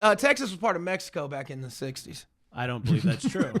Texas was part of Mexico back in the 60s. I don't believe that's true.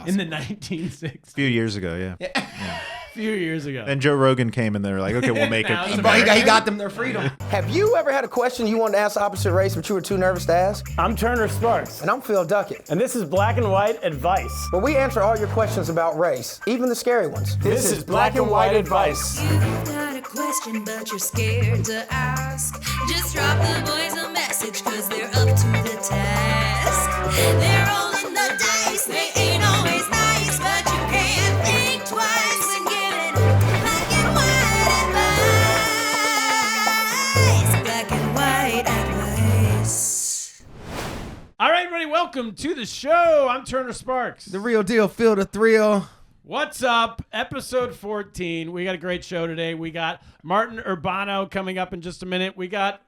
In the 1960s. A few years ago, yeah. A few years ago. Then Joe Rogan came and they were like, okay, we'll make it. He got them their freedom. Have you ever had a question you wanted to ask the opposite race but you were too nervous to ask? I'm Turner Sparks. And I'm Phil Duckett. And this is Black and White Advice. Where we answer all your questions about race, even the scary ones. This is Black and White Advice. You've got a question but you're scared to ask. Just drop the boys a message cause they're up to the task. They're rolling the dice, they ain't always nice, but you can't think twice when giving black and white advice. Black and white advice. All right, everybody, welcome to the show. I'm Turner Sparks. The real deal, Phil the thrill. What's up? Episode 14. We got a great show today. We got Martin Urbano coming up in just a minute. We got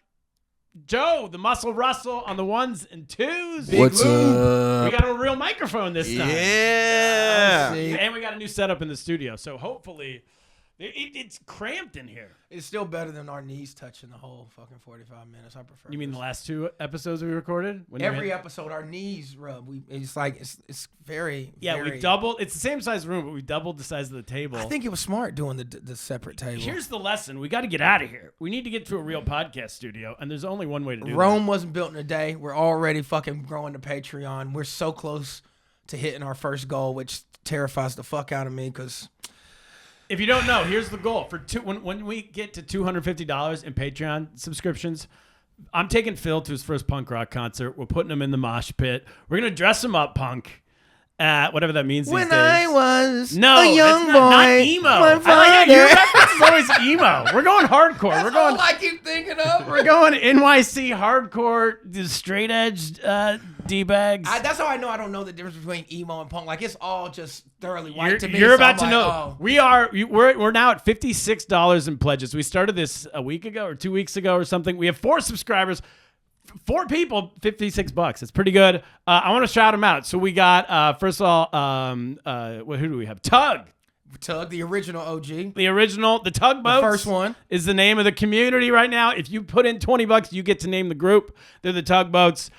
Joe, the Muscle Russell, on the ones and twos. What's up? We got a real microphone this time. Yeah. And we got a new setup in the studio. So hopefully, it's cramped in here. It's still better than our knees touching the whole fucking 45 minutes. I prefer You mean this. the last two episodes we recorded? When Every episode, our knees rub. It's very, Yeah, very, we doubled. It's the same size room, but we doubled the size of the table. I think it was smart doing the separate table. Here's the lesson. We got to get out of here. We need to get to a real podcast studio, and there's only one way to do Rome wasn't built in a day. We're already fucking growing to Patreon. We're so close to hitting our first goal, which terrifies the fuck out of me because... If you don't know, here's the goal. When we get to $250 in Patreon subscriptions, I'm taking Phil to his first punk rock concert. We're putting him in the mosh pit. We're going to dress him up punk. Whatever that means these days. When I was a young boy, not emo. my Your father- reference is always emo. We're going hardcore. That's all I keep thinking of. We're going NYC hardcore, the straight edged D-bags. That's how I know I don't know the difference between emo and punk. Like, it's all just thoroughly white to me. You're so about I'm to like, know. oh. We're now at $56 in pledges. We started this a week ago or 2 weeks ago or something. We have 4 subscribers. 4 people, $56. It's pretty good. I want to shout them out. So we got, first of all, who do we have? Tug, the original OG. the original, the Tugboats. The first one. Is the name of the community right now. If you put in $20, you get to name the group. They're the Tugboats.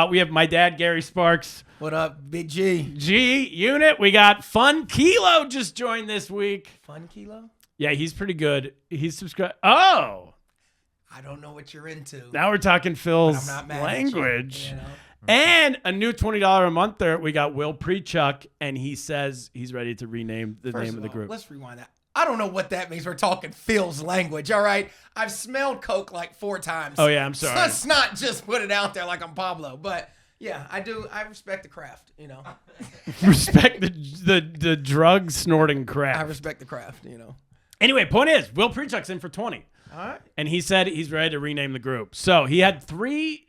We have my dad, Gary Sparks. What up, Big G? G Unit. We got Fun Kilo just joined this week. Fun Kilo? Yeah, he's pretty good. He's subscribed. Oh. I don't know what you're into. Now we're talking Phil's But I'm not mad language. At you, you know? And a new $20 a month there. We got Will Prechuck, and he says he's ready to rename the name of the group. Let's rewind that. I don't know what that means. We're talking Phil's language, all right? I've smelled Coke like 4 times. Oh, yeah, I'm sorry. So let's not just put it out there like I'm Pablo. But, yeah, I do. I respect the craft, you know. Respect the drug snorting crap. I respect the craft, you know. Anyway, point is, Will Prechuck's in for 20. All right. And he said he's ready to rename the group. So he had three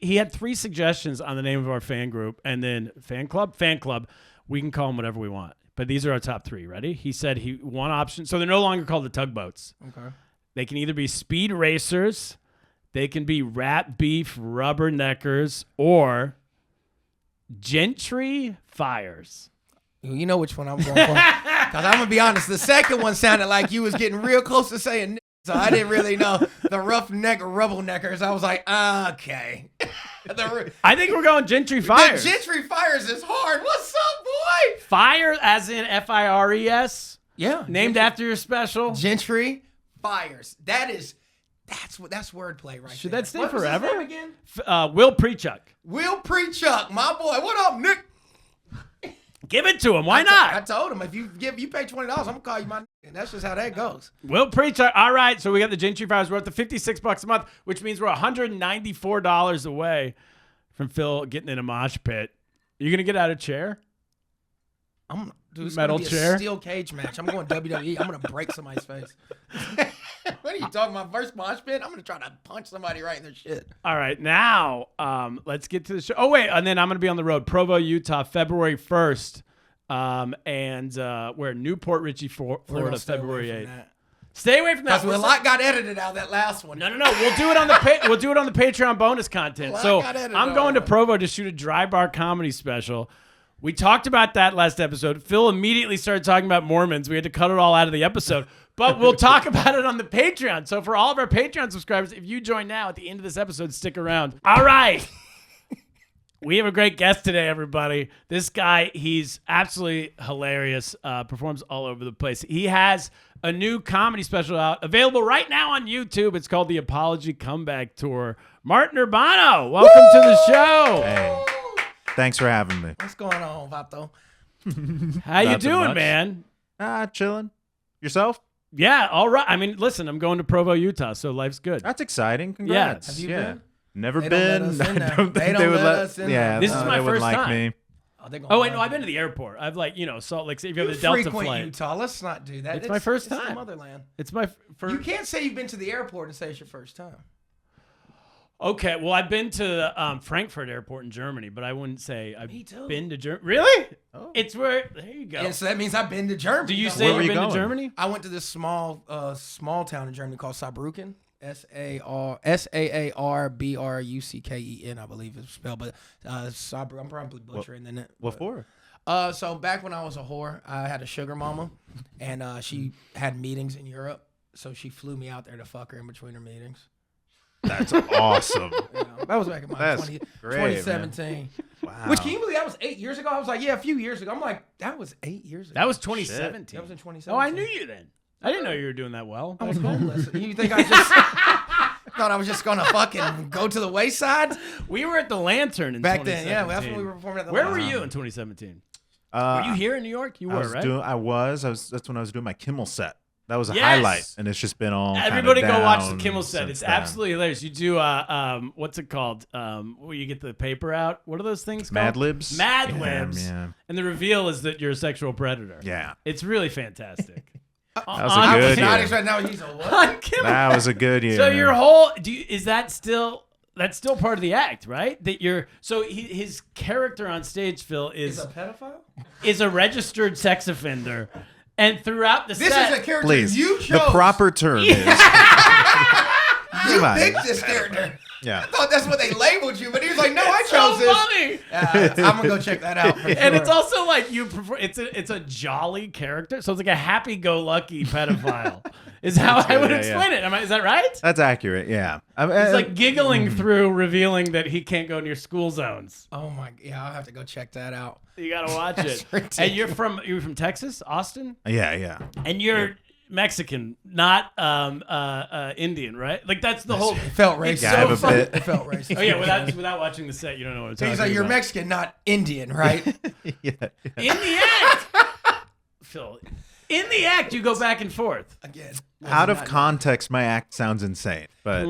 suggestions on the name of our fan group, and then fan club. We can call them whatever we want, but these are our top 3. Ready? He said one option. So they're no longer called the Tugboats. Okay. They can either be Speed Racers, they can be Rat Beef Rubberneckers, or Gentry Fires. You know which one I'm going for. Because I'm going to be honest, the second one sounded like you was getting real close to saying so I didn't really know the roughneck rubbleneckers. I was like, okay. I think we're going Gentry Fires. The Gentry Fires is hard. What's up, boy? Fire as in F-I-R-E-S? Yeah. Named after your special? Gentry Fires. That's wordplay right Should there. that stay What was his forever? name again? Will Prechuck. Will Prechuck, my boy. What up, Nick? Give it to him. Why not? I told him if you pay $20, I'm gonna call you my. And that's just how that goes. Will Prechuck. All right, so we got the Gentry Fires. We're at the $56 a month, which means we're $194 away from Phil getting in a mosh pit. You gonna get out of a chair? It's Metal gonna be chair? a steel cage match. I'm going WWE. I'm gonna break somebody's face. What are you talking about? First mosh pit? I'm gonna try to punch somebody right in their shit. All right, now let's get to the show. Oh wait, and then I'm gonna be on the road, Provo, Utah, February 1st, and we're in Newport Richey, Florida, February 8th. Stay away from that. Because a lot got edited out of that last one. No. We'll do it on the we'll do it on the Patreon bonus content. So I'm going to Provo to shoot a dry bar comedy special. We talked about that last episode. Phil immediately started talking about Mormons. We had to cut it all out of the episode. But we'll talk about it on the Patreon. So for all of our Patreon subscribers, if you join now at the end of this episode, stick around. All right. We have a great guest today, everybody. This guy, he's absolutely hilarious, performs all over the place. He has a new comedy special out, available right now on YouTube. It's called The Apology Comeback Tour. Martin Urbano, welcome to the show. Hey, thanks for having me. What's going on, Vato? How you Not too doing, much. man? Chilling. Yourself? Yeah, all right. I mean, listen, I'm going to Provo, Utah, so life's good. That's exciting. Congrats. Have you yeah. been? Never They don't been. let us in I there. don't They think don't would let us in Yeah, there. This is my they wouldn't first like time. me. Oh, wait, no, I've been to the airport. I've Salt Lake City. If you have You the Delta frequent flight. Utah. Let's not do that. It's my first It's time. the motherland. It's my first. You can't say you've been to the airport and say it's your first time. Okay, well, I've been to Frankfurt Airport in Germany, but I wouldn't say I've Me too. been to Germany. Really? Oh. It's where. There you go. And so that means I've been to Germany. Do you No, say Where you've were you been to going? Germany? I went to this small town in Germany called Saarbrücken. Saarbrucken, I believe it's spelled, but Saarbrücken. I'm probably butchering the name. What for? So back when I was a whore, I had a sugar mama, and she had meetings in Europe, so she flew me out there to fuck her in between her meetings. That's awesome. You know, that was back in my That's great, 2017. Wow. Which, can you believe that was 8 years ago? I was like, yeah, a few years ago. I'm like, that was 8 years ago. That was 2017. That was in 2017. Oh, I knew you then. I didn't know you were doing that well. I was homeless. You think I just thought I was just gonna fucking go to the wayside? We were at the Lantern in Back then, 2017. yeah, that's when we were performing at the Where Lantern. were you in 2017? Were you here in New York? You I were, was right? That's when I was doing my Kimmel set. That was a Yes! highlight, and it's just been all. Everybody kinda go watch the down Kimmel set. since It's then. absolutely hilarious. You do what's it called? Where you get the paper out. What are those things called? Mad Libs. Mad Yeah, Libs. Yeah. And the reveal is that you're a sexual predator. Yeah. It's really fantastic. That was On a good Kimmel. Not year. expecting now he's a what? On Kimmel. That was a good year. So your whole is that still that's still part of the act, right? That you're his character on stage, Phil, He's is a pedophile? is a registered sex offender, and throughout the This set, is a character Please. you chose. The proper term is. You Come on. picked this character. Yeah. I thought that's what they labeled you, but he was like, no, I so chose this. funny. I'm gonna go check that out. For And sure. it's also like you prefer. It's a jolly character, so it's like a happy-go-lucky pedophile. Is how I would yeah, explain it. Is that right? That's accurate. Yeah. It's like giggling through, revealing that he can't go near school zones. Oh my, yeah, I'll have to go check that out. You gotta watch it. ridiculous. And you're from Texas, Austin, Yeah. and you're Mexican, not Indian, right? Like that's the whole. It felt racist. Yeah, I have a funny. bit. It felt racist. Oh yeah, without watching the set, you don't know what I'm talking He's about. like, you're Mexican, not Indian, right? Yeah. In the act, Phil. In the act, you go back and forth. Again. Out of context, my act sounds insane, but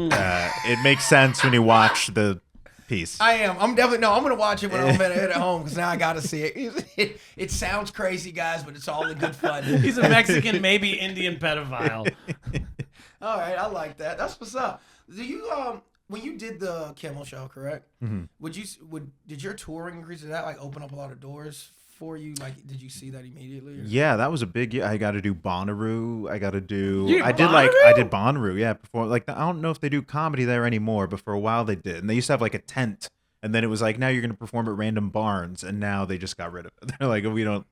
it makes sense when you watch the piece. I am. I'm definitely I'm gonna watch it when I'm at home because now I gotta see it. It sounds crazy, guys, but it's all in good fun. He's a Mexican, maybe Indian pedophile. All right, I like that. That's what's up. Do you when you did the Kimmel show, correct? Mm-hmm. Did your touring increase? Did that like open up a lot of doors for you? Like, did you see that immediately? Or? Yeah, that was a big year. I got to do Bonnaroo. I got to do. You did I Bonnaroo? did Bonnaroo. Yeah, before I don't know if they do comedy there anymore, but for a while they did, and they used to have like a tent. And then it was like, now you're going to perform at random barns, and now they just got rid of it. They're like,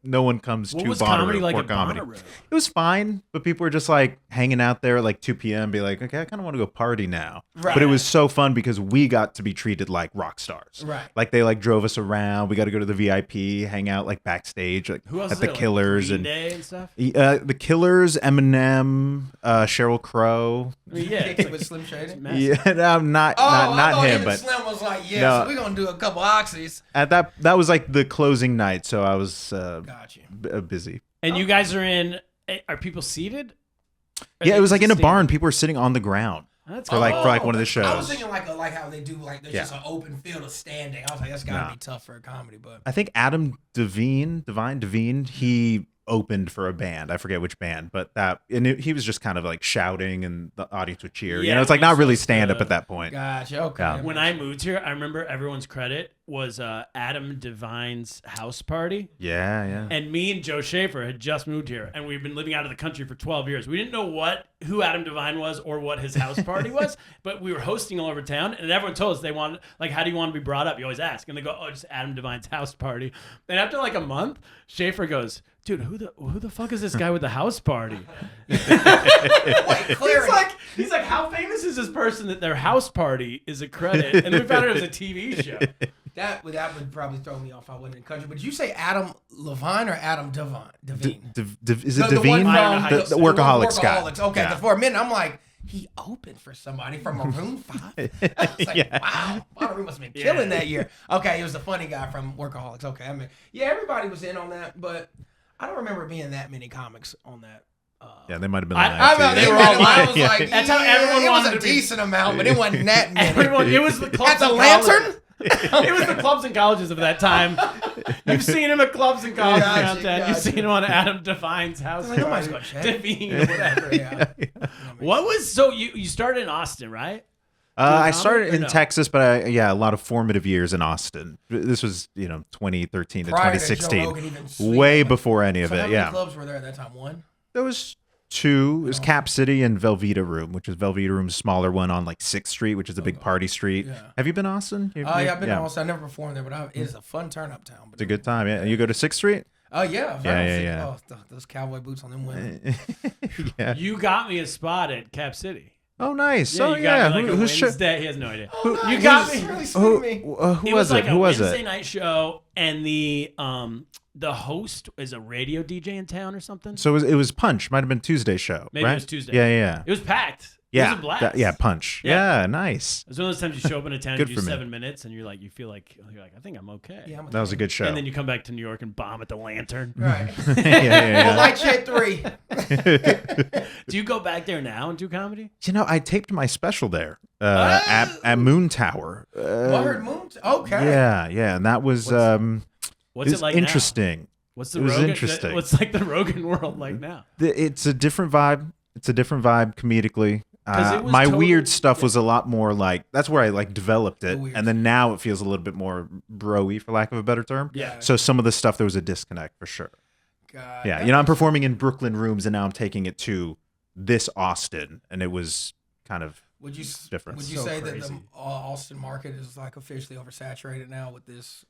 no one comes What to was Bonnaroo comedy like for at comedy. Bonnaroo? It was fine, but people were just like hanging out there at like 2 p.m. Be like, okay, I kind of want to go party now. Right. But it was so fun because we got to be treated like rock stars. Right. Like they like drove us around. We got to go to the VIP, hang out like backstage, like Who else at is the there, like, Killers Green and Day and stuff? the Killers, Eminem, Sheryl Crow. I mean, yeah, Kicked it with Slim Shady. Yeah, no, not I not thought him, and but Slim was like, yeah, No. so we're gonna do a couple oxys. at that was like the closing night, so I was Got you. busy. And you guys are in. Are people seated? Or Yeah, they it was like in a standing? barn. People were sitting on the ground That's for like one of the shows. I was thinking like how they do like there's Yeah. just an open field of standing. I was like, that's gotta Nah. be tough for a comedy, but I think Adam Devine, he opened for a band. I forget which band, but he was just kind of like shouting and the audience would cheer. Yeah, It's like not he's really just, stand up at that point. gotcha. Okay. Yeah. When I moved here, I remember everyone's credit was Adam Devine's house party. Yeah. And me and Joe Schaefer had just moved here, and we've been living out of the country for 12 years. We didn't know who Adam Devine was or what his house party was, but we were hosting all over town, and everyone told us they wanted, like, how do you want to be brought up? You always ask. And they go, oh, just Adam Devine's house party. And after like a month, Schaefer goes, dude, who the fuck is this guy with the house party? Wait, clarity. He's like, how famous is this person that their house party is a credit? And then we found out it was a TV show. That would probably throw me off. I wasn't in country. But did you say Adam Levine or Adam Devine? Is it The one Devine? from The Workaholics guy. Workaholics. Okay, Yeah. for a minute I'm like, he opened for somebody from Maroon 5. I was like, wow, Bonnaroo must have been killing that year. Okay, he was the funny guy from Workaholics. Okay, I mean, yeah, everybody was in on that, but I don't remember being that many comics on that. Yeah, they might have been. They were all I was like, that's how everyone it was wanted a to be. decent amount, but it wasn't that many. It was the clubs At the and Lantern? colleges. It was the clubs and colleges of that time. You've seen him at clubs and colleges around town. You've seen him on Adam Devine's house. Like, nobody's gonna check. Devine or whatever. What was so you started in Austin, right? I started in no? Texas, but a lot of formative years in Austin. This was 2013 to Prior to Joe 2016, Rogan even sleeping. way before any of So it. how many Yeah, clubs were there at that time? One? there was 2. It was Cap City and Velveeta Room, which is Velveeta Room's smaller one on like 6th Street, which is a big party street. Yeah. Have you been to Austin? Yeah, I've been to Austin. I never performed there, but it is a fun turn-up town. But It's a good time. Yeah, you go to 6th Street. Oh yeah, Yeah. Oh, those cowboy boots on them women. Yeah. You got me a spot at Cap City. Oh, nice. Yeah, you got me like a Who's show? Wednesday. He has no idea. You got me. Really sweet of me. Who It was like it? a Who was Wednesday it? night show, and the host is a radio DJ in town or something. So it was Punch. Might have been Tuesday's show. Maybe right? it was Tuesday. Yeah. It was packed. Yeah. It was a blast. Punch. Yeah. Yeah, nice. It was one of those times you show up in a town, you Good do for me. 7 minutes, and you're like, I think I'm okay. Yeah, That was a good show. And then you come back to New York and bomb at the Lantern. Right. yeah. Light Shade 3. Do you go back there now and do comedy? I taped my special there at Moon Tower. I heard Moon. Okay. Yeah, and that was What's it like now? interesting. What's the It was Rogan? interesting. What's like the Rogan world like now? It's a different vibe. It's a different vibe comedically. 'Cause it was My totally- weird stuff was a lot more like that's where I like developed it, The weird and then now it feels a little bit more bro-y, for lack of a better term. Yeah. So some of the stuff there was a disconnect for sure. God, Yeah, that I'm performing in Brooklyn rooms, and now I'm taking it to this Austin, and it was kind of Would you different. Would you So say that crazy. the Austin market is like officially oversaturated now with this?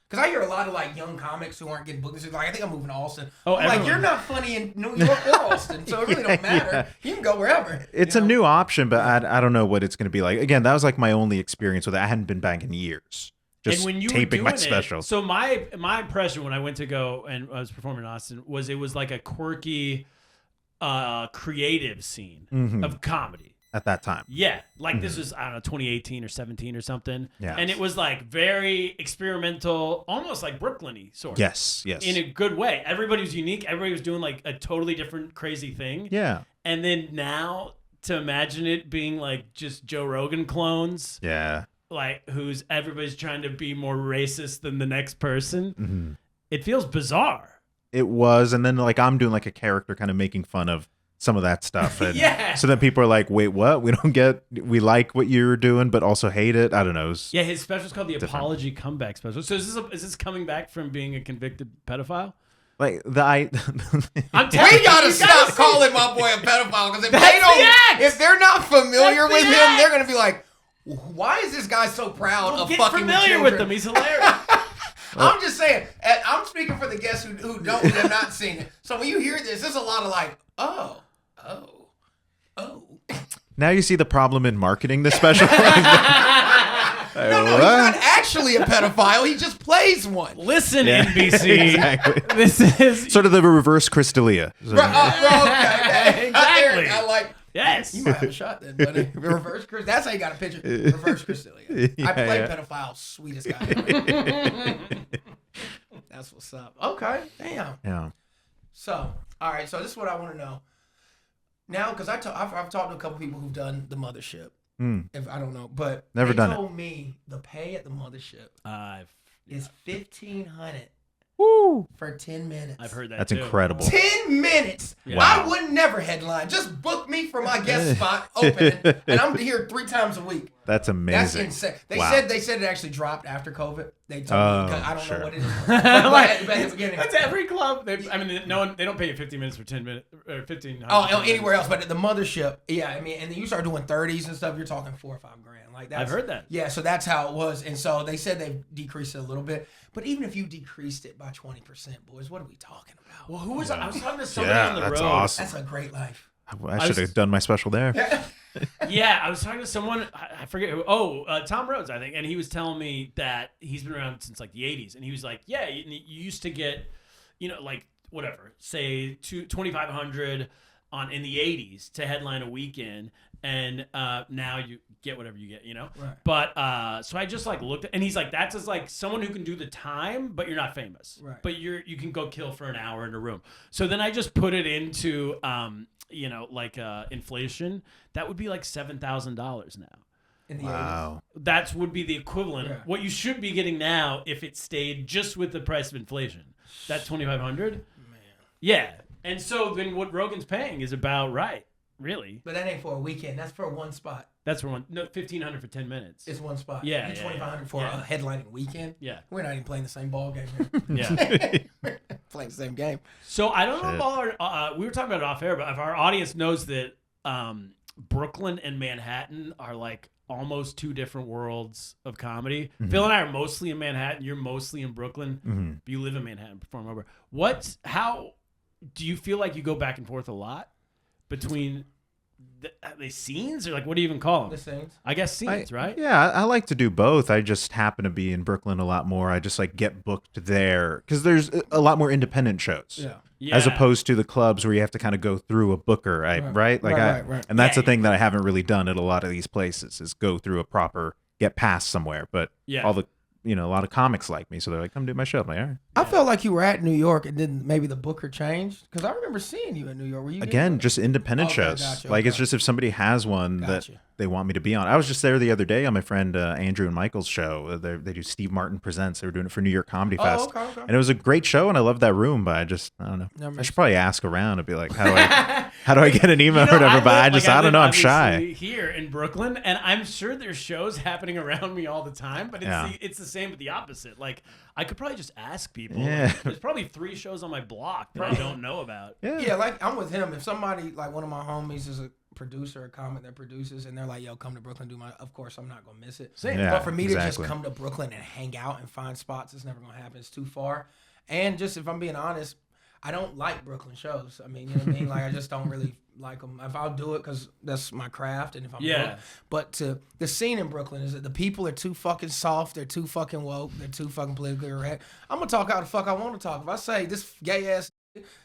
Because I hear a lot of like young comics who aren't getting booked. They're like, I think I'm moving to Austin. Oh, I'm like, everyone. you're not funny in New York or Austin, so it really don't matter. You can go wherever. It's a new option, but I don't know what it's going to be like. Again, that was like my only experience with it. I hadn't been back in years. Just And when you taping were my doing special. It, so my impression when I went to go and I was performing in Austin was it was like a quirky, creative scene Mhm. of comedy. At that time. Yeah, like this was I don't know 2018 or 17 or something. Yeah. And it was like very experimental, almost like Brooklyn-y sort of. Yes. In a good way. Everybody was unique. Everybody was doing like a totally different crazy thing. Yeah. And then now to imagine it being like just Joe Rogan clones, Yeah. like everybody's trying to be more racist than the next person. Mhm. It feels bizarre. It was, and then like I'm doing like a character kind of making fun of some of that stuff. And Yeah. So then people are like, wait, what? We like what you're doing, but also hate it. I don't know. Yeah, his special's called the Different. Apology Comeback Special. So is this coming back from being a convicted pedophile? Like I'm We telling you, gotta you stop see- calling my boy a pedophile because That's the act! if they're not familiar That's with the him, act! they're gonna be like, why is this guy so proud Well, of get fucking familiar with children? him. He's hilarious. I'm just saying. I'm speaking for the guests who have not seen it. So when you hear this, there's a lot of like, oh. now you see the problem in marketing this special. No, he's not actually a pedophile. He just plays one. Listen, NBC. Exactly. This is Sort of the reverse Crystalia. So- Okay. Exactly. I like. yes. You might have a shot then, buddy. Reverse Chris. That's how you got a picture. Reverse Crystalia. I play Yeah. pedophile. Sweetest guy. That's what's up. Okay. Damn. Yeah. So, all right. So this is what I want to know. Now, because I've talked to a couple people who've done the mothership. Mm. If I don't know, but Never they done it. told me the pay at the mothership is $1,500 for 10 minutes. I've heard that That's too. incredible. 10 minutes. Yeah. I would never headline. Just book me for my guest spot opening, and I'm here 3 times a week. That's That's amazing. insane. Wow. They said it actually dropped after COVID. They told Oh, me because I don't sure. know what it is. But at the beginning. That's every club. They don't pay you 15 minutes for 10 minutes or 15. Oh, anywhere else, but at the mothership, yeah. I mean, and then you start doing 30s and stuff. You're talking $4 or $5 grand. Like that's, I've heard that. Yeah, so that's how it was, and so they said they've decreased it a little bit. But even if you decreased it by 20%, boys, what are we talking about? Well, who was I was talking to somebody Yeah, on the that's road. awesome. That's a great life. I should have done my special there. Yeah, I was talking to someone, I forget who. Tom Rhodes, I think, and he was telling me that he's been around since like the 80s, and he was like, yeah, you used to get, like whatever, say 2,500 in the 80s to headline a weekend, and now you get whatever you get, Right. But so I just like looked at, and he's like, that's just like someone who can do the time, but you're not famous, right? But you can go kill for an hour in a room. So then I just put it into inflation. That would be like $7,000 now. In the Wow. 80s. That would be the equivalent. Yeah. What you should be getting now if it stayed just with the price of inflation. That $2,500. Man. Yeah. And so then what Rogan's paying is about right, really. But that ain't for a weekend. That's for one spot. That's for $1,500 for 10 minutes. It's one spot. Yeah. $2,500 for a headlining weekend. Yeah. We're not even playing the same ball game here. Yeah. Playing the same game. So I don't know if all our, we were talking about it off air, but if our audience knows that Brooklyn and Manhattan are like almost two different worlds of comedy. Mm-hmm. Phil and I are mostly in Manhattan. You're mostly in Brooklyn. Mm-hmm. But you live in Manhattan, perform over. How do you feel like you go back and forth a lot between the scenes, or like what do you even call them? The scenes. I guess scenes, right? Yeah, I like to do both. I just happen to be in Brooklyn a lot more. I just like get booked there because there's a lot more independent shows. Yeah. As opposed to the clubs where you have to kind of go through a booker, right? Like and that's the thing that I haven't really done at a lot of these places is go through a proper get past somewhere. But all the a lot of comics like me, so they're like, come do my show. I'm like, all right. I felt like you were at New York, and then maybe the booker changed because I remember seeing you in New York. Were you again just independent shows? Gotcha, like it's just if somebody has one that they want me to be on. I was just there the other day on my friend Andrew and Michael's show. They do Steve Martin Presents. They were doing it for New York Comedy Fest, and it was a great show, and I loved that room. But I don't know. I should probably ask around and be like, how do I get an email or whatever? But I don't know. I'm shy here in Brooklyn, and I'm sure there's shows happening around me all the time. But it's the same with the opposite. Like I could probably just ask people. Yeah. There's probably 3 shows on my block that I don't know about. Yeah, like I'm with him. If somebody like one of my homies is a producer, a comic that produces, and they're like, "Yo, come to Brooklyn, do my." Of course, I'm not gonna miss it. Yeah, but for me to just come to Brooklyn and hang out and find spots, it's never gonna happen. It's too far. And just if I'm being honest, I don't like Brooklyn shows. I mean, you know what I mean? Like I just don't really like them. If I'll do it because that's my craft, and if I'm booked. But the scene in Brooklyn is that the people are too fucking soft. They're too fucking woke. They're too fucking politically correct. I'm gonna talk how the fuck I want to talk. If I say this gay ass,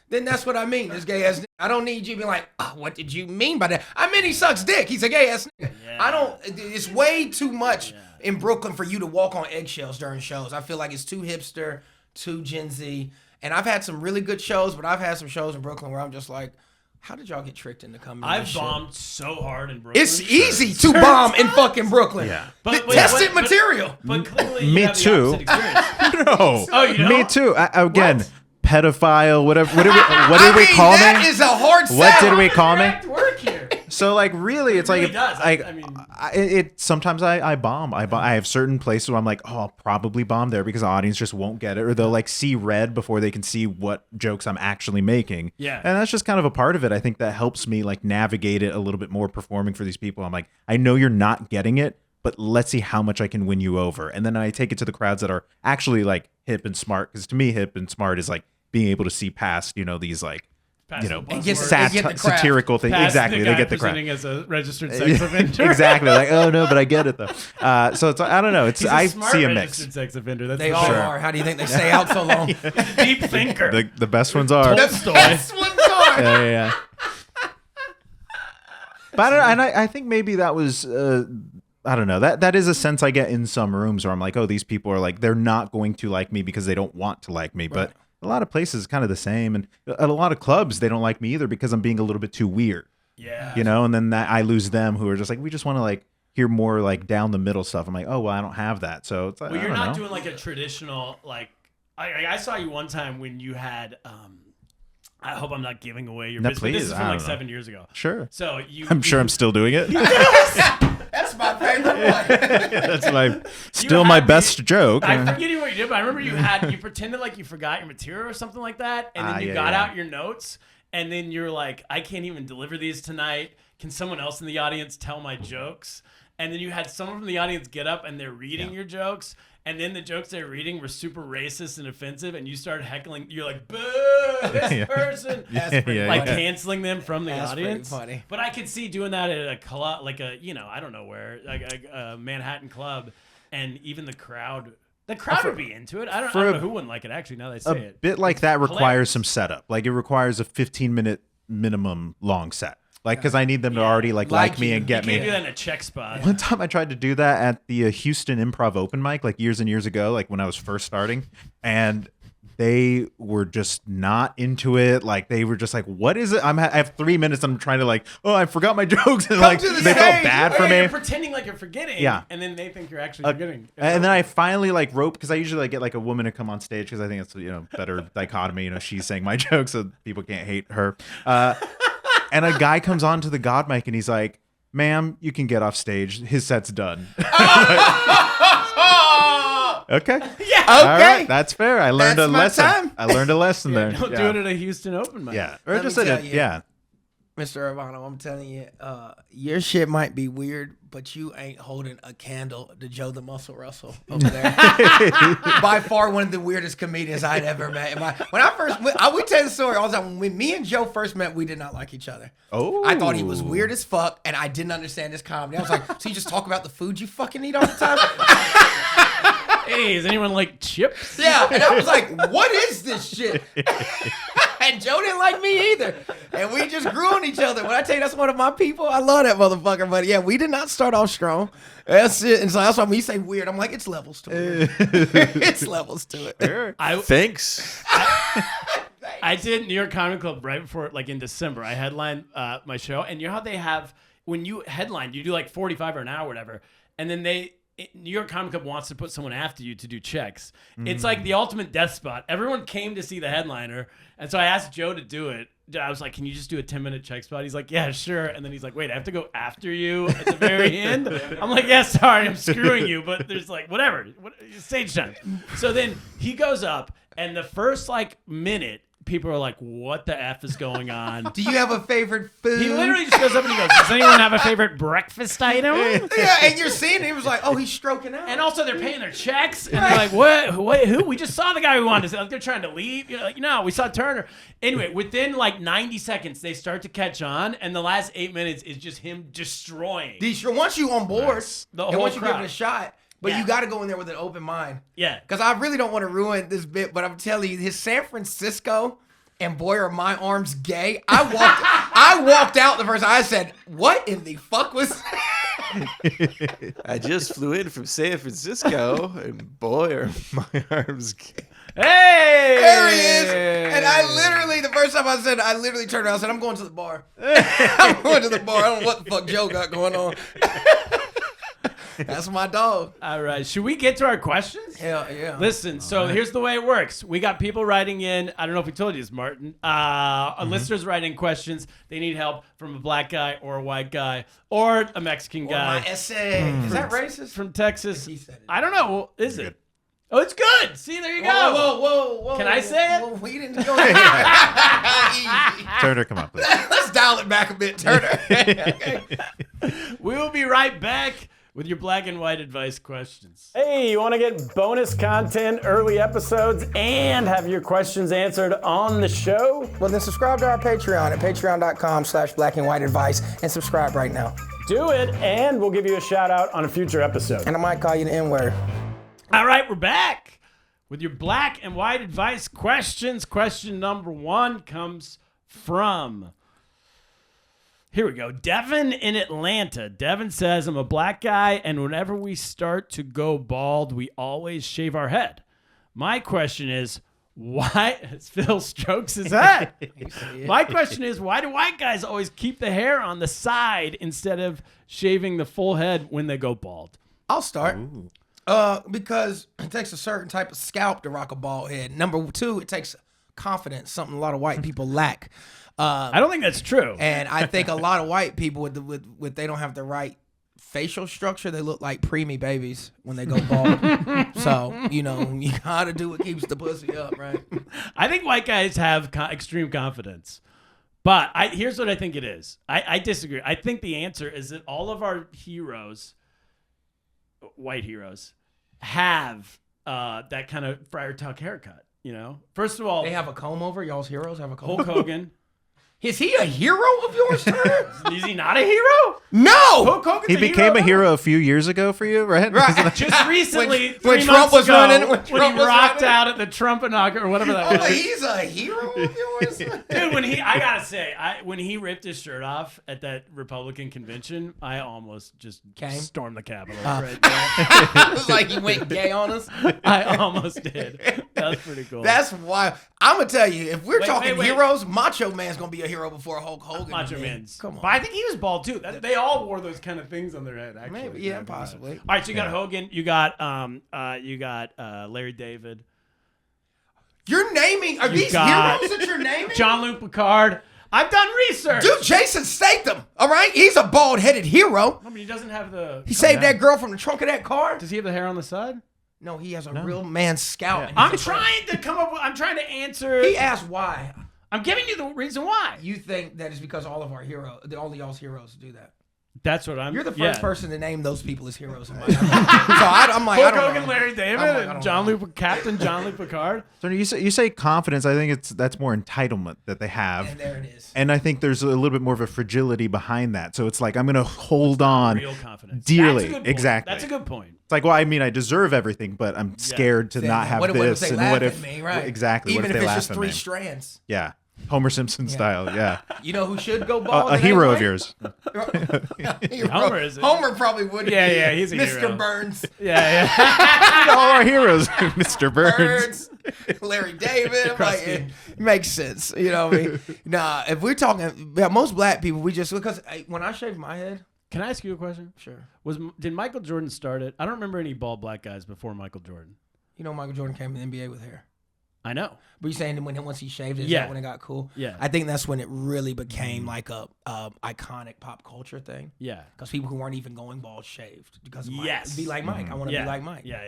then that's what I mean. This gay ass. I don't need you being like, what did you mean by that? I mean he sucks dick. He's a gay ass nigga. Yeah. I don't. It's way too much in Brooklyn for you to walk on eggshells during shows. I feel like it's too hipster, too Gen Z. And I've had some really good shows, but I've had some shows in Brooklyn where I'm just like, how did y'all get tricked into coming? I've bombed so hard in Brooklyn. It's easy to bomb in fucking Brooklyn. Yeah. But tested material. But clearly me you have too. The opposite experience. No. Oh, you know? Me too. Again, What? Pedophile, whatever. What did we call me? That is a hard sell. What did we call me? Work here. So like really, it's really like does. I mean, sometimes I bomb. I have certain places where I'm like, oh, I'll probably bomb there because the audience just won't get it, or they'll like see red before they can see what jokes I'm actually making. Yeah, and that's just kind of a part of it. I think that helps me like navigate it a little bit more performing for these people. I'm like, I know you're not getting it, but let's see how much I can win you over, and then I take it to the crowds that are actually like hip and smart, because to me, hip and smart is like being able to see past these like. And get the satirical thing. Exactly, the they get the crap. Presenting as a registered sex offender. Exactly, like oh no, but I get it though. So it's I don't know. It's I see a mix. Registered sex offender. That's they all are. How do you think they stay out so long? Deep thinker. The best ones are. The best ones are. Yeah. But I think maybe that was. I don't know. That is a sense I get in some rooms where I'm like, oh, these people are like, they're not going to like me because they don't want to like me, but. A lot of places kind of the same, and at a lot of clubs they don't like me either because I'm being a little bit too weird. Yeah, and then I lose them who are just like, we just want to like hear more like down the middle stuff. I'm like, oh well, I don't have that, so it's like, well, you're not doing like a traditional like. I saw you one time when you had. I hope I'm not giving away your business. This is from like 7 years ago. Sure. So I'm sure I'm still doing it. That's my favorite one. That's still my best joke. I'm forgetting what you did, but I remember you pretended like you forgot your material or something like that, and then you got out your notes, and then you're like, I can't even deliver these tonight. Can someone else in the audience tell my jokes? And then you had someone from the audience get up and they're reading your jokes. And then the jokes they're reading were super racist and offensive, and you started heckling. You're like, boo! this person. That's pretty Like funny. canceling them from the That's pretty audience. funny. But I could see doing that at a club, like I don't know where, like a Manhattan club, and even the crowd would be into it. I don't know who wouldn't like it, actually, now that I say A it. bit like that requires hilarious. some setup. Like it requires a 15-minute minimum long set. Like, because I need them to already like me and get You me. can't do that in a check spot. One time I tried to do that at the Houston Improv open mic, like years and years ago, like when I was first starting, and they were just not into it. Like they were just like, "What is it?" I have 3 minutes. I'm trying to like, "Oh, I forgot my jokes," and like to the they felt stage. bad for me. You're pretending like you're forgetting, Yeah. and then they think you're actually forgetting. And then I finally like rope, because I usually like get like a woman to come on stage, because I think it's better dichotomy. She's saying my jokes so people can't hate her. And a guy comes on to the God mic and he's like, "Ma'am, you can get off stage. His set's done." Okay. Yeah. All Okay. right, that's fair. I learned That's a my lesson. time. I learned a lesson there. Don't yeah. do it at a Houston open mic. Yeah. Or Let just me at tell a, you. yeah. Mr. Urbano, I'm telling you, your shit might be weird, but you ain't holding a candle to Joe the Muscle Russell over there. By far one of the weirdest comedians I'd ever met. When I first went, I would tell you the story all the time. When me and Joe first met, we did not like each other. Oh. I thought he was weird as fuck, and I didn't understand his comedy. I was like, so you just talk about the food you fucking eat all the time? Hey, does anyone like chips? Yeah, and I was like, what is this shit? And Joe didn't like me either. And we just grew on each other. When I tell you that's one of my people, I love that motherfucker. But yeah, we did not start off strong. That's it. And so that's why when you say weird, I'm like, it's levels to it. It's levels to it. Thanks. I did New York Comedy Club right before, like in December. I headlined my show, and you know how they have, when you headline, you do like 45 or an hour, whatever, and then New York Comedy Club wants to put someone after you to do checks. It's like the ultimate death spot. Everyone came to see the headliner, and so I asked Joe to do it. I was like, "Can you just do a 10-minute check spot?" He's like, "Yeah, sure." And then he's like, "Wait, I have to go after you at the very end?" I'm like, "Yeah, sorry, I'm screwing you, but there's like whatever, stage time." So then he goes up, and the first like minute, people are like, "What the F is going on?" Do you have a favorite food? He literally just goes up and he goes, "Does anyone have a favorite breakfast item?" Yeah, and you're seeing it. He was like, oh, he's stroking out. And also, they're paying their checks, and they're like, "What? Who? We just saw the guy we wanted to see." Like, they're trying to leave. You're like, "No, we saw Turner." Anyway, within like 90 seconds, they start to catch on, and the last 8 minutes is just him destroying. Once you on board, The and whole once you give crowd. it a shot, but Yeah. you got to go in there with an open mind. Yeah. Because I really don't want to ruin this bit, but I'm telling you, his San Francisco and boy are my arms gay. I walked out the first time. I said, "What in the fuck was?" I just flew in from San Francisco, and boy, are my arms gay. Hey! There he is. And I literally, the first time I said, I literally turned around and said, "I'm going to the bar." I'm going to the bar. I don't know what the fuck Joe got going on. That's my dog. All right. Should we get to our questions? Hell yeah. Listen, so here's the way it works. We got people writing in. I don't know if we told you this, Martin. Listeners writing questions. They need help from a black guy or a white guy or a Mexican Or guy my essay. Is that racist? from Texas. He said it. I don't know. Well, is it? Oh, it's good. See, there you go. Whoa. Can I say it? Whoa, we didn't go there. Easy. Turner, come on, please. Let's dial it back a bit, Turner. Okay. We will be right back with your black and white advice questions. Hey, you want to get bonus content, early episodes, and have your questions answered on the show? Well, then subscribe to our Patreon at patreon.com/blackandwhiteadvice and subscribe right now. Do it, and we'll give you a shout out on a future episode. And I might call you the N-word. All right, we're back with your black and white advice questions. Question number 1 comes from, here we go, Devin in Atlanta. Devin says, "I'm a black guy, and whenever we start to go bald, we always shave our head. My question is, why?" Phil strokes his head. My question is, why do white guys always keep the hair on the side instead of shaving the full head when they go bald? I'll start. Because it takes a certain type of scalp to rock a bald head. Number 2, it takes confidence, something a lot of white people lack. I don't think that's true. And I think a lot of white people with they don't have the right facial structure. They look like preemie babies when they go bald. So, you gotta do what keeps the pussy up, right? I think white guys have extreme confidence. But here's what I think it is. I disagree. I think the answer is that all of our heroes, white heroes, have that kind of Friar Tuck haircut. You know, first of all, They have a comb over. Y'all's heroes have a comb Hulk over. Hogan. Is he a hero of yours, Turner? Is he not a hero? No. Hulk Hogan's He a became a now? hero a few years ago for you, right? Right. Just recently, When 3 Trump months was ago, running- when Trump he was rocked running. out at the Trump inauguration or whatever that Oh, was. he's a hero of yours. Dude, I gotta say, when he ripped his shirt off at that Republican convention, I almost just stormed the Capitol right there. It was like he went gay on us. I almost did. That was pretty cool. That's wild. I'm gonna tell you, if we're talking wait. heroes, Macho Man's gonna be a hero before Hulk Hogan. Macho man. Man's. Come on. But I think he was bald too. They all wore those kind of things on their head. Actually, Maybe, yeah, possibly. All right, so you got Hogan. You got Larry David. You're naming. Are these got heroes that you're naming? Jean-Luc Picard. I've done research. Dude, Jason Statham. All right, he's a bald-headed hero. I mean, he doesn't have the. He saved that girl from the trunk of that car. Does he have the hair on the side? No, he has a real man scout. Yeah. and I'm he's a- trying to come up with. I'm trying to answer. He asked why. I'm giving you the reason why. You think that is because all of our heroes, all of y'all's heroes do that. That's what I'm. You're the first person to name those people as heroes in my life. So I'm like, I Hulk don't Hogan, know. Larry David, I'm like, I and don't Jean-Luc Captain Jean-Luc Picard. So you say confidence. I think that's more entitlement that they have. And there it is. And I think there's a little bit more of a fragility behind that. So it's like I'm going to hold on Real confidence. dearly. That's a good point. Exactly. That's a good point. It's like, well, I mean, I deserve everything, but I'm scared to not have what this. if they and laugh what at if me, right? exactly? Even what if if they it's laugh just at 3 me? strands. Yeah, Homer Simpson style. Yeah, You know who should go bald? a and hero ain't of yours. Homer is- Homer probably would. Yeah, he's a Mr. hero. Burns. Yeah. All our heroes, Mr. Burns, Burns. Larry David. I'm like, Krusty. it makes sense. You know what I mean? Nah, if we're talking, most black people, we just, because when I shave my head, Can I ask you a question? sure. Did Michael Jordan start it? I don't remember any bald black guys before Michael Jordan. You know, Michael Jordan came to the NBA with hair. I know. But you saying once he shaved it, is Yeah. that when it got cool? Yeah. I think that's when it really became like a iconic pop culture thing. Yeah. Because people who weren't even going bald shaved because of Mike. Yes. Be like Mike. I want to Yeah. be like Mike. Yeah.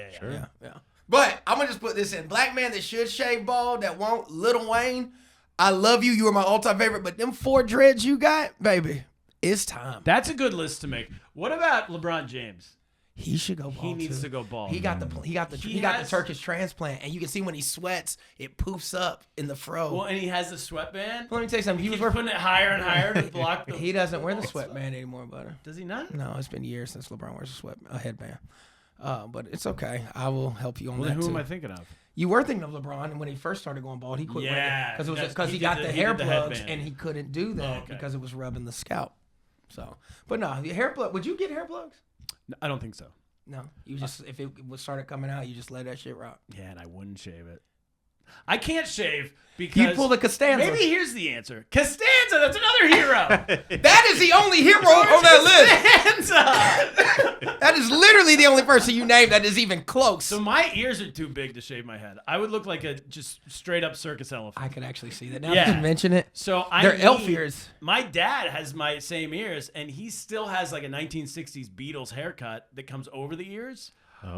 Yeah. But I'm gonna just put this in: black man that should shave bald, that won't. Lil Wayne, I love you. You are my all-time favorite. But them 4 dreads you got, baby, it's time. That's a good list to make. What about LeBron James? He should go bald. He needs too. to go bald. He got the He has- Turkish transplant, and you can see when he sweats, it poofs up in the fro. Well, and he has the sweatband. Let me tell you something. He was He's putting it higher and higher to block the. He doesn't wear the sweatband anymore, butter. Does he not? No, it's been years since LeBron wears a headband. But it's okay. I will help you on Well, that then who too. am I thinking of? You were thinking of LeBron, and when he first started going bald, he quit Yeah, because he he got did the he hair did the plugs, headband. and he couldn't do that okay. because it was rubbing the scalp. So, but no, the hair plug. Would you get hair plugs? No, I don't think so. No, you just if it started coming out, you just let that shit rock. Yeah, and I wouldn't shave it. I can't shave because You pull the Costanza. Maybe here's the answer. Costanza, that's another hero. That is the only hero on that list. Costanza. That is literally the only person you named that is even close. So my ears are too big to shave my head. I would look like a just straight up circus elephant. I could actually see that. Now Yeah. that you mention it, So they're elf ears. My dad has my same ears, and he still has like a 1960s Beatles haircut that comes over the ears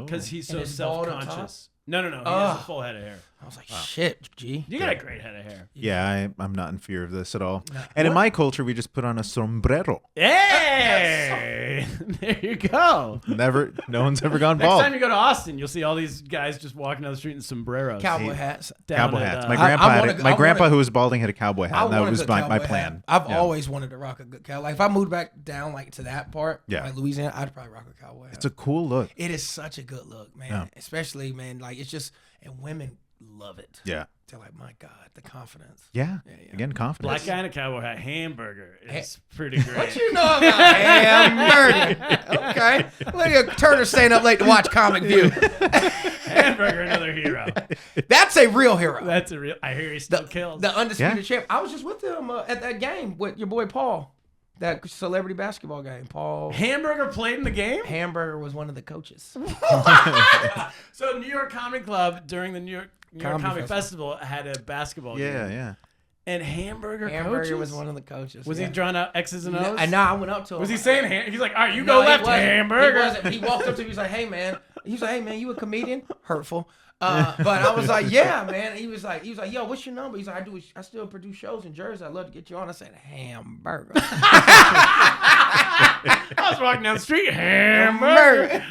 because he's so And it's bald on self-conscious. No. He has a full head of hair. I was like, shit, G. You got a great head of hair. Yeah, I'm not in fear of this at all. And in my culture, we just put on a sombrero. Hey, there you go. No one's ever gone Next bald. time you go to Austin, you'll see all these guys just walking down the street in sombreros. Cowboy hats. Down Cowboy at, hats. uh, My I grandpa, wanna- my I grandpa wanna- who was balding had a cowboy hat. I And that want a was good my cowboy plan. hat. I've Yeah. always wanted to rock a good cowboy. Like if I moved back down like to that part, Yeah. like Louisiana, I'd probably rock a cowboy hat. It's a cool look. It is such a good look, man. Yeah. Especially, man, like it's just, and women love it. Yeah. They're like, my God, the confidence. Yeah. yeah. Again, confidence. Black guy in a cowboy hat, hamburger is pretty great. What you know about hamburger? Okay. Look at Turner staying up late to watch Comic View. Hamburger, another hero. That's a real hero. That's a real. I hear he still kills. The undisputed Yeah. champ. I was just with him at that game with your boy Paul. That celebrity basketball game. Paul Hamburger played in the game. Hamburger was one of the coaches. So New York Comedy Club during the New York Comedy Comedy Festival had a basketball game. Yeah. And Hamburger Hamburger coaches? was one of the coaches. Was yeah. he drawing out X's and O's? And now I went up to him. Was he saying he's like, all right, you No, go he left, wasn't. hamburger. He wasn't. He walked up to me. He was like, hey, man. He was like, hey, man, you a comedian? Hurtful. But I was like, yeah, man. He was like, yo, what's your number? He's like, I still produce shows in Jersey. I'd love to get you on. I said, hamburger. I was walking down the street, hamburger.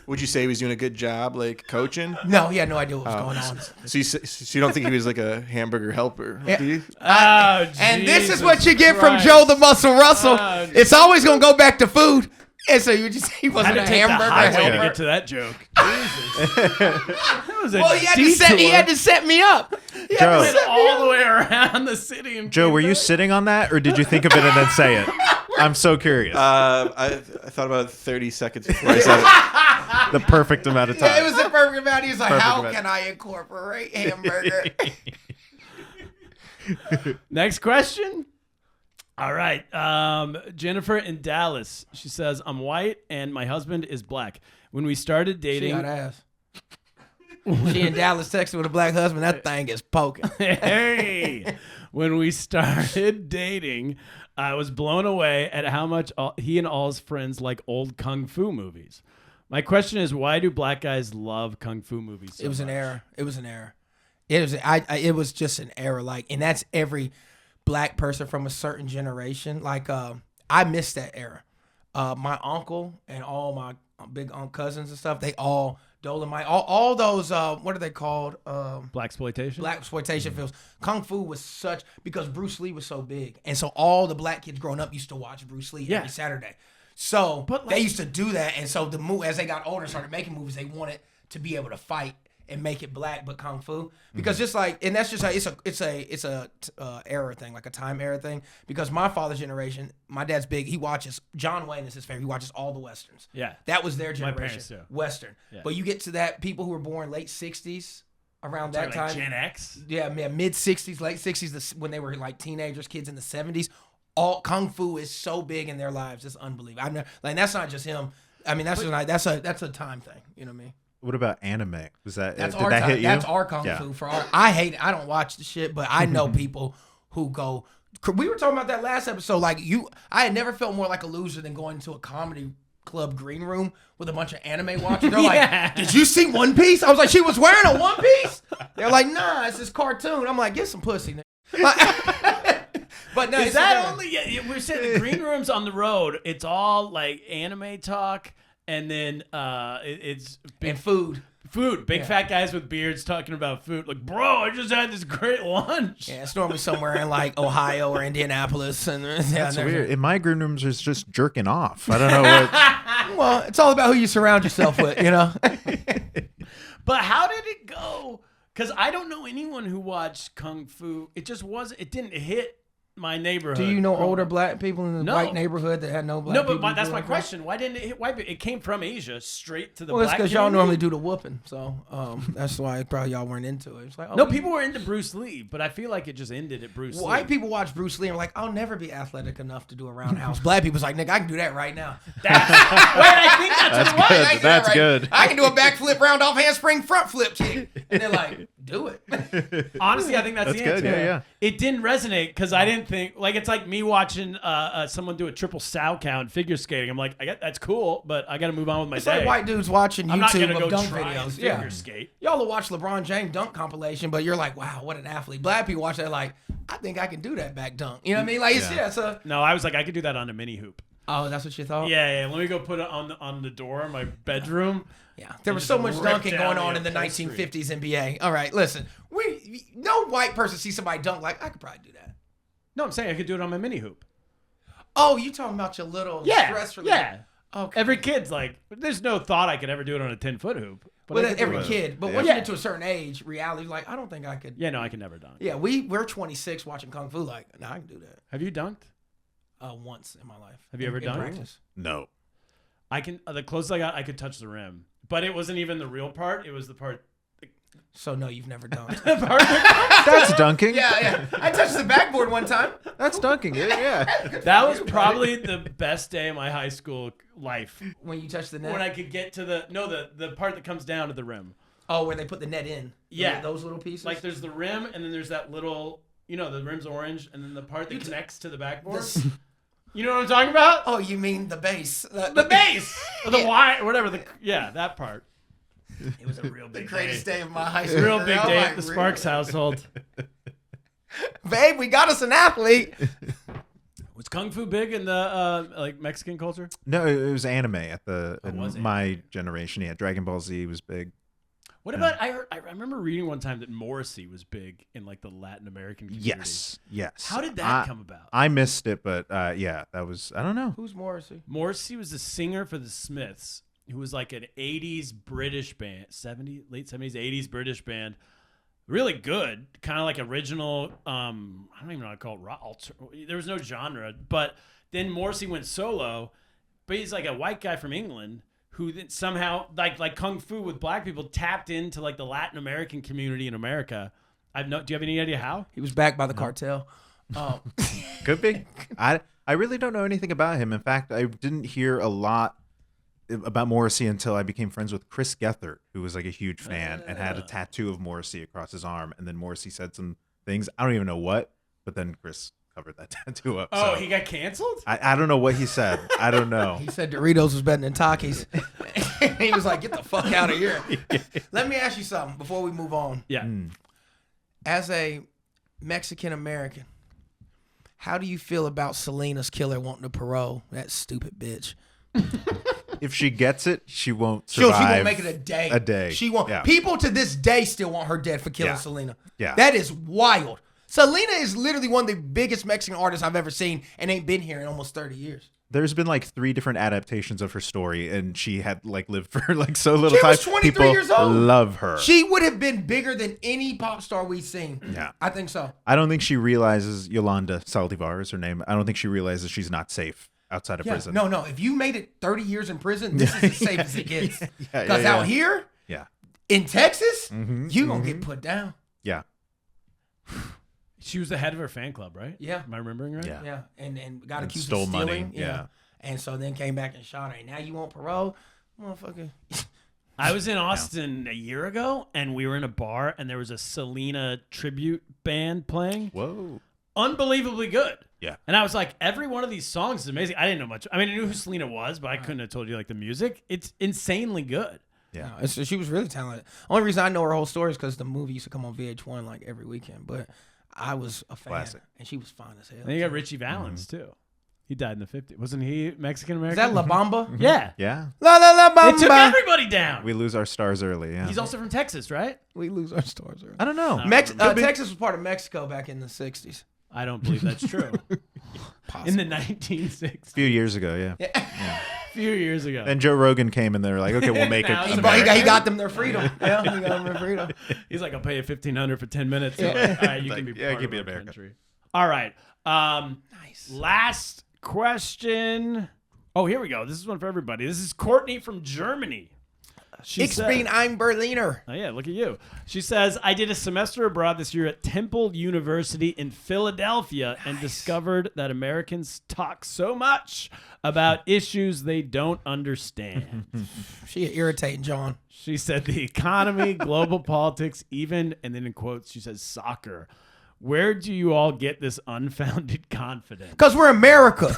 Would you say he was doing a good job, like coaching? No, he had no idea what was going on. So you don't think he was like a hamburger helper? Yeah. Do you? And this is what you get from Joe the Muscle Russell. It's always gonna go back to food. And so you just he wasn't a hamburger highway to helper. get to that joke. Jesus. That was a Well, he had to set me up. Joe, went all the way around the city. And Joe, were you sitting on that, or did you think of it and then say it? I'm so curious. I thought about 30 seconds before I said it. The perfect amount of time. Yeah, it was the perfect amount. He was like, Perfect "How amount. can I incorporate hamburger?" Next question. All right. Jennifer in Dallas. She says, I'm white and my husband is black. When we started She dating. got ass. She in Dallas, Texas with a black husband. That thing is poking. Hey. When we started dating, I was blown away at how much he and all his friends like old kung fu movies. My question is, why do black guys love kung fu movies so It was much? an error. It was an error. It was just an error. Like, and that's every black person from a certain generation. Like, I missed that era. My uncle and all my big cousins and stuff, they all Dolomite, all those what are they called? Blaxploitation? Blaxploitation films. Kung Fu was such because Bruce Lee was so big, and so all the black kids growing up used to watch Bruce Lee every Saturday. So they used to do that, and so as they got older and started making movies, they wanted to be able to fight and make it black, but Kung Fu, because just like, and that's just like it's a era thing, like a time era thing. Because my father's generation, my dad's big. He watches John Wayne is his favorite. He watches all the westerns. Yeah, that was their My generation. parents too. Western. Yeah. But you get to that people who were born late '60s, around that like time. Gen X? Yeah, mid '60s, late '60s, when they were like teenagers, kids in the '70s. All Kung Fu is so big in their lives. It's unbelievable. And that's not just him. I mean, that's a time thing. You know what I mean? What about anime? Was that That's did our that time. hit you? That's our Kung Fu for our. I hate it. I don't watch the shit, but I know people who go. We were talking about that last episode. Like I had never felt more like a loser than going to a comedy club green room with a bunch of anime watchers. They're like, "Did you see One Piece?" I was like, "She was wearing a One Piece." They're like, "Nah, it's this cartoon." I'm like, "Get some pussy." But no, Is that only? Yeah, we're saying the green rooms on the road. It's all like anime talk, and then it's big and food. Big fat guys with beards talking about food. Like, bro, I just had this great lunch. Yeah, it's normally somewhere in like Ohio or Indianapolis, and That's weird. In my green rooms, there's just jerking off. I don't know what. Well, it's all about who you surround yourself with, you know. But how did it go? Because I don't know anyone who watched Kung Fu. It just wasn't. It didn't hit my neighborhood. Do you know older black people in the white neighborhood that had no black people? No, but that's my question. Why didn't it hit white people? It came from Asia straight to the black black it's because community? y'all normally do the whooping, so that's why probably y'all weren't into it. It's like, No, people were into Bruce Lee, but I feel like it just ended at Bruce Lee. White people watch Bruce Lee and are like, I'll never be athletic enough to do a roundhouse. Black people's like, nigga, I can do that right now. I think that's what it was. Good. That's good. I can do a backflip, round off handspring, front flip kick. And they're like, do it. Honestly, I think that's the good. answer. Yeah. It didn't resonate because I didn't think, like, it's like me watching someone do a triple sow count figure skating. I'm like, that's cool, but I got to move on with my It's day. like white dudes watching I'm not YouTube gonna of go dunk try and videos. figure skate. Y'all will watch LeBron James dunk compilation, but you're like, wow, what an athlete. Black people watch that like, I think I can do that back dunk. You know what I mean? Like, it's No, I was like, I could do that on a mini hoop. Oh, that's what you thought? Yeah. Let me go put it on the door of my bedroom. Yeah, there was just so much ripped dunking down going on the in the upholstery. 1950s NBA. All right, listen, no white person sees somebody dunk like, I could probably do that. No, I'm saying I could do it on my mini hoop. Oh, you talking about your little stress relief? Yeah. Okay. Every kid's like, there's no thought I could ever do it on a 10-foot hoop. But Well, I could do every it. kid. But Yeah. once you get to a certain age, reality's like, I don't think I could. Yeah, no, I can never dunk. Yeah, we're 26 watching Kung Fu. Like, nah, I can do that. Have you dunked? Once in my life. Have you ever in dunked? practice? No. I can. The closest I got, I could touch the rim, but it wasn't even the real part. It was the part. So no, you've never dunked. That's dunking. Yeah. I touched the backboard one time. That's dunking. Yeah. That was probably the best day of my high school life When you touch the net. when I could get to the part that comes down to the rim. Oh, where they put the net in. Yeah. Those little pieces. Like there's the rim, and then there's that little, the rim's orange, and then the part that connects to the backboard. You know what I'm talking about? Oh, you mean the base? The base, or the wire, or whatever. That part. It was a real big Greatest day. day of my high school. Real big I'm day like, at the Sparks household. Babe, we got us an athlete. Was Kung Fu big in the like Mexican culture? No, it was anime at the was in my generation. Yeah, Dragon Ball Z was big. What about I remember reading one time that Morrissey was big in like the Latin American community. Yes. How did that come about? I missed it, but yeah, that was I don't know. Who's Morrissey? Morrissey was the singer for the Smiths, who was like an 80s British band, late 70s, 80s British band. Really good, kind of like original. I don't even know how to call it. There was no genre, but then Morrissey went solo. But he's like a white guy from England who then somehow, like Kung Fu with black people, tapped into like the Latin American community in America. Do you have any idea how? He was backed by the cartel. Could be. I really don't know anything about him. In fact, I didn't hear a lot about Morrissey until I became friends with Chris Gethard, who was like a huge fan and had a tattoo of Morrissey across his arm. And then Morrissey said some things. I don't even know what, but then Chris covered that tattoo up. Oh, so he got canceled? I don't know what he said. I don't know. He said Doritos was better than Takis. He was like, get the fuck out of here. Let me ask you something before we move on. Yeah. As a Mexican American, how do you feel about Selena's killer wanting to parole? That stupid bitch. If she gets it, she won't She survive. won't make it a day. A day. She won't. Yeah. People to this day still want her dead for killing Yeah. Selena. Yeah. That is wild. Selena is literally one of the biggest Mexican artists I've ever seen and ain't been here in almost 30 years. There's been like 3 different adaptations of her story, and she had like lived for like so little She time. was 23 People years old. love her. She would have been bigger than any pop star we've seen. Yeah. I think so. I don't think she realizes Yolanda Saldivar is her name. I don't think she realizes she's not safe outside of prison. No. If you made it 30 years in prison, this is as safe as it gets. Because yeah. out here Yeah. in Texas, you going to get put down. Yeah. She was the head of her fan club, right? Yeah. Am I remembering right? Yeah. Yeah. And got accused stole of stealing. money, yeah. And so then came back and shot her. And now you want parole? Motherfucker. I was in Austin a year ago, and we were in a bar, and there was a Selena tribute band playing. Whoa. Unbelievably good. Yeah. And I was like, every one of these songs is amazing. I didn't know much. I mean, I knew who Selena was, but I couldn't have told you like the music. It's insanely good. Yeah. No, she was really talented. Only reason I know her whole story is because the movie used to come on VH1 like every weekend. But I was a fan. Classic. And she was fine as hell. And you got Richie Valens, too. He died in the 50s. Wasn't he Mexican Is American? that La Bamba? Yeah. Yeah. La la la bamba. It took everybody down. We lose our stars early. Yeah. He's also from Texas, right? We lose our stars. I don't know. Texas was part of Mexico back in the 60s. I don't believe that's true. In the 1960s. A few years ago, yeah. A few years ago. Then Joe Rogan came and they were like, okay, we'll make it. Now it's American. He got them their freedom. Yeah, he got them their freedom. He's like, I'll pay you $1,500 for 10 minutes. So, all right, you can be part give of me our America. country. All right. Nice. Last question. Oh, here we go. This is one for everybody. This is Courtney from Germany. Ich bin ein Berliner. Oh, yeah, look at you. She says, I did a semester abroad this year at Temple University in Philadelphia and discovered that Americans talk so much about issues they don't understand. She irritating John. She said the economy, global politics, even, and then in quotes, she says soccer. Where do you all get this unfounded confidence? Because we're America.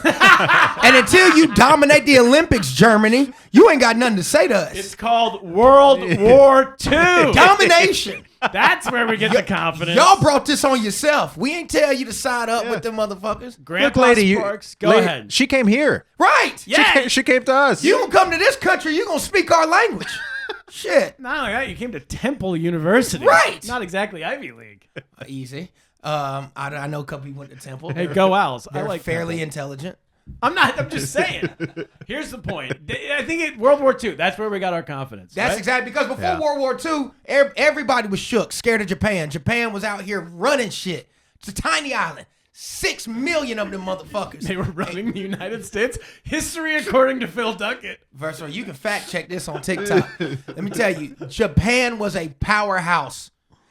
And until you dominate the Olympics, Germany, you ain't got nothing to say to us. It's called World War II. Domination. That's where we get the confidence. Y'all brought this on yourself. We ain't tell you to side up with them motherfuckers. Grandpa Look, lady, Sparks, go ahead. She came here. Right. Yeah. She came to us. You gonna come to this country, you gonna speak our language. Shit. Not only that, you came to Temple University. Right. Not exactly Ivy League. Easy. I know a couple people went to Temple. Hey, go Owls. I They're like fairly Temple. intelligent. I'm just saying. Here's the point. I think World War II, that's where we got our confidence. That's right? exactly because before World War II, everybody was shook, scared of Japan. Japan was out here running shit. It's a tiny island. 6 million of them motherfuckers. They were running the United States. History according to Phil Duckett. First of all, you can fact check this on TikTok. Let me tell you, Japan was a powerhouse.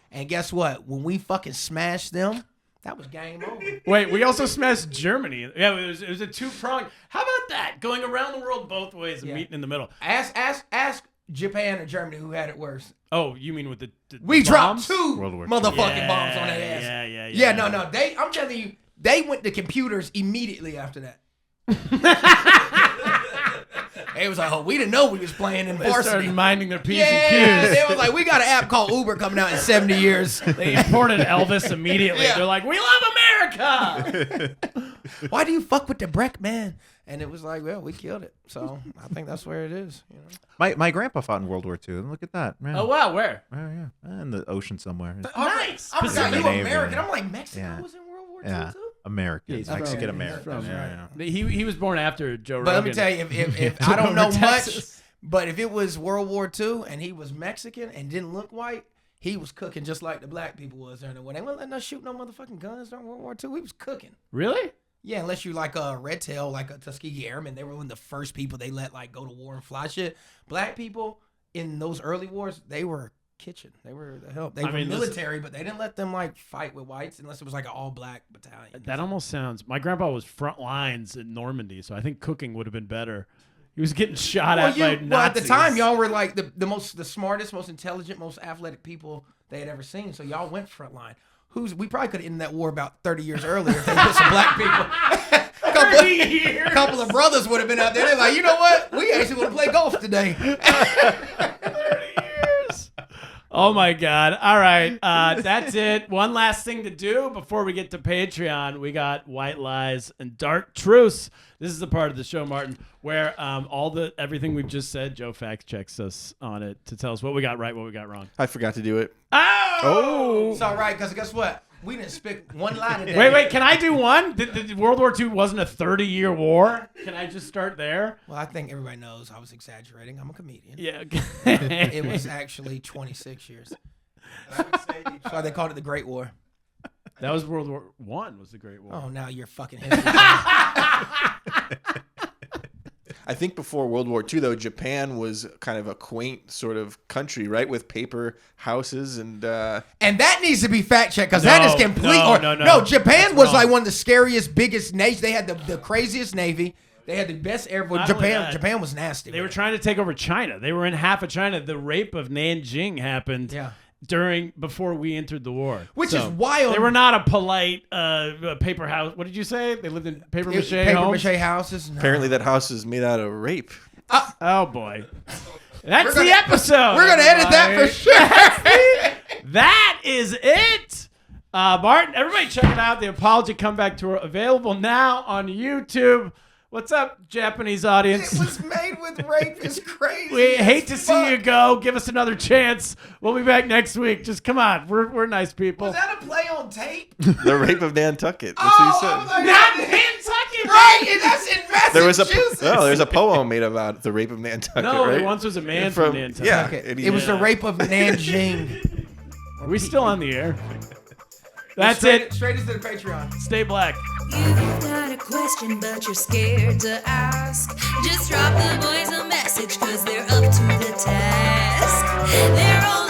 And guess what? When we fucking smashed them, that was game over. Wait, we also smashed Germany. Yeah, it was a two-pronged. How about that? Going around the world both ways and meeting in the middle. Ask Japan or Germany who had it worse. Oh, you mean with the We bombs? dropped 2 World War II. motherfucking bombs on their ass. Yeah. No. I'm telling you, they went to computers immediately after that. It was like, oh, we didn't know we was playing in They started varsity. minding their P's Yeah, and Q's. they was like, we got an app called Uber coming out in 70 years. They imported Elvis immediately. Yeah. They're like, we love America. Why do you fuck with the Breck man? And it was like, well, we killed it. So I think that's where it is. You know? My grandpa fought in World War II. Look at that, man. Oh wow, where? Yeah, in the ocean somewhere. Nice. I was like, you Navy. American. I'm like, Mexico Yeah. was in World War II Yeah, too? American, He's Mexican from- American. he's from- Yeah. He was born after Joe Rogan. But let me tell you, if I don't know Over much, Texas. but if it was World War II and he was Mexican and didn't look white, he was cooking just like the black people was during the war. They weren't letting us shoot no motherfucking guns during World War II. We was cooking. Really? Yeah, unless you like a red tail, like a Tuskegee Airman. They were one of the first people they let like go to war and fly shit. Black people in those early wars, they were kitchen. They were the help. They were military, but they didn't let them like fight with whites unless it was like an all black battalion. That almost sounds. My grandpa was front lines in Normandy, so I think cooking would have been better. He was getting shot at by Nazis. Well, at the time, y'all were like the smartest, most intelligent, most athletic people they had ever seen. So y'all went front line. We probably could have ended that war about 30 years earlier if they put some black people. A couple of brothers would have been out there. They're like, you know what? We actually want to play golf today. 30 years. Oh my God. All right. That's it. One last thing to do before we get to Patreon. We got White Lies and Dark Truths. This is the part of the show, Martin, where everything we've just said, Joe fact checks us on it to tell us what we got right, what we got wrong. I forgot to do it. Oh! It's all right, because guess what? We didn't speak one line today. Wait. Can I do one? World War II wasn't a 30-year war? Can I just start there? Well, I think everybody knows I was exaggerating. I'm a comedian. Yeah. It was actually 26 years. That's why they called it the Great War. That was World War I was the Great War. Oh, now you're fucking history. I think before World War II, though, Japan was kind of a quaint sort of country, right, with paper houses and. And that needs to be fact checked because that is complete. No. Japan was like one of the scariest, biggest nations. They had the craziest navy. They had the best air force. Japan was nasty. They were trying to take over China. They were in half of China. The rape of Nanjing happened. Yeah. Before we entered the war, which is wild. They were not a polite paper house. What did you say? They lived in paper mache homes? houses. No. Apparently, that house is made out of rape. Oh boy, that's the episode. We're gonna edit that for sure. That is it. Martin, everybody check it out. The Apology Comeback Tour available now on YouTube. What's up, Japanese audience? It was made with rape. It's crazy. We hate to see you go. Give us another chance. We'll be back next week. Just come on. We're nice people. Was that a play on tape? The Rape of Nantucket. That's what he said. Like, Not Nantucket, right? And that's in Massachusetts. There's a poem made about the Rape of Nantucket. No, right? there once was a man from Nantucket. Yeah, Okay. It was the rape of Nanjing. Are we still on the air? That's it. Straight into the Patreon. Stay black. You've got a question, but you're scared to ask. Just drop the boys a message, cause they're up to the task. They're all